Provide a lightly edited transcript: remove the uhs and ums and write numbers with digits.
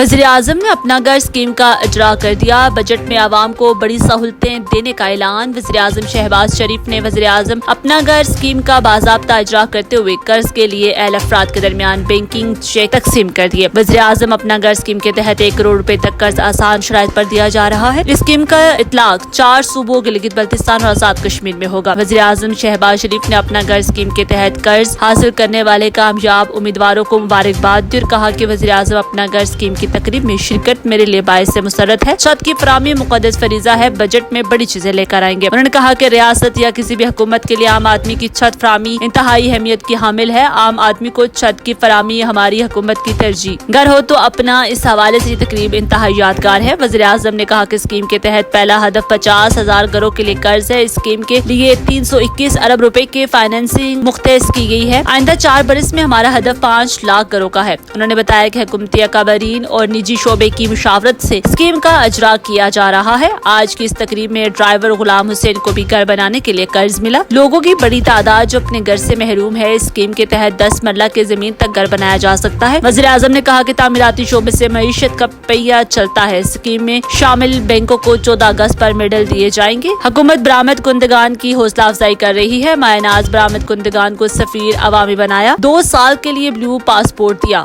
वज़ीर-ए-आज़म ने अपना घर स्कीम का इजरा कर दिया। बजट में आवाम को बड़ी सहूलतें देने का ऐलान। वज़ीर-ए-आज़म शहबाज शरीफ ने वज़ीर-ए-आज़म अपना घर स्कीम का बाज़ाब्ता इजरा करते हुए कर्ज के लिए अहल अफराद के दरमियान बैंकिंग चेक तकसीम कर दिए। वज़ीर-ए-आज़म अपना घर स्कीम के तहत 1 करोड़ रुपए तक कर्ज आसान शराइत पर दिया जा रहा है। इस स्कीम का इतलाक 4 सूबों गिलगित बल्तिस्तान और आजाद कश्मीर में होगा। वज़ीर-ए-आज़म शहबाज शरीफ ने अपना घर स्कीम के तहत कर्ज हासिल करने वाले कामयाब उम्मीदवारों को मुबारकबाद दी और कहा कि वज़ीर-ए-आज़म अपना घर स्कीम की तकरीब में शिरकत मेरे लिए बाइस से मुसर्रत है। छत की फराहमी मुकद्दस फरीजा है। बजट में बड़ी चीजें लेकर आएंगे। उन्होंने कहा कि रियासत या किसी भी हुकूमत के लिए आम आदमी की छत फराहमी इंतहाई अहमियत की हामिल है। आम आदमी को छत की फराहमी हमारी हुकूमत की तरजीह। घर हो तो अपना, इस हवाले से ये तकरीब इंतहाई यादगार है। वज़ीर-ए-आज़म ने कहा कि स्कीम के तहत पहला हदफ 50,000 घरों के लिए कर्ज है। इस स्कीम के लिए 321 अरब रुपए के फाइनेंसिंग मुख्तस की गई है। आइंदा 4 बरस में हमारा हदफ 5 लाख घरों का है। उन्होंने बताया कि हुकूमती अकाबरीन और निजी शोबे की मुशावरत से स्कीम का इजरा किया जा रहा है। आज की इस तकरीब में ड्राइवर गुलाम हुसैन को भी घर बनाने के लिए कर्ज मिला। लोगों की बड़ी तादाद जो अपने घर से महरूम है, इस स्कीम के तहत 10 मरला के जमीन तक घर बनाया जा सकता है। वज़ीर-ए-आज़म ने कहा कि तामीराती शोबे से मईशत का पहिया चलता है। स्कीम में शामिल बैंकों को 14 अगस्त पर मेडल दिए जाएंगे। हुकूमत बरामद कुंदगान की हौसला अफजाई कर रही है। मायनाज बरामद कुंदगान को सफीर अवामी बनाया। 2 साल के लिए ब्लू पासपोर्ट दिया।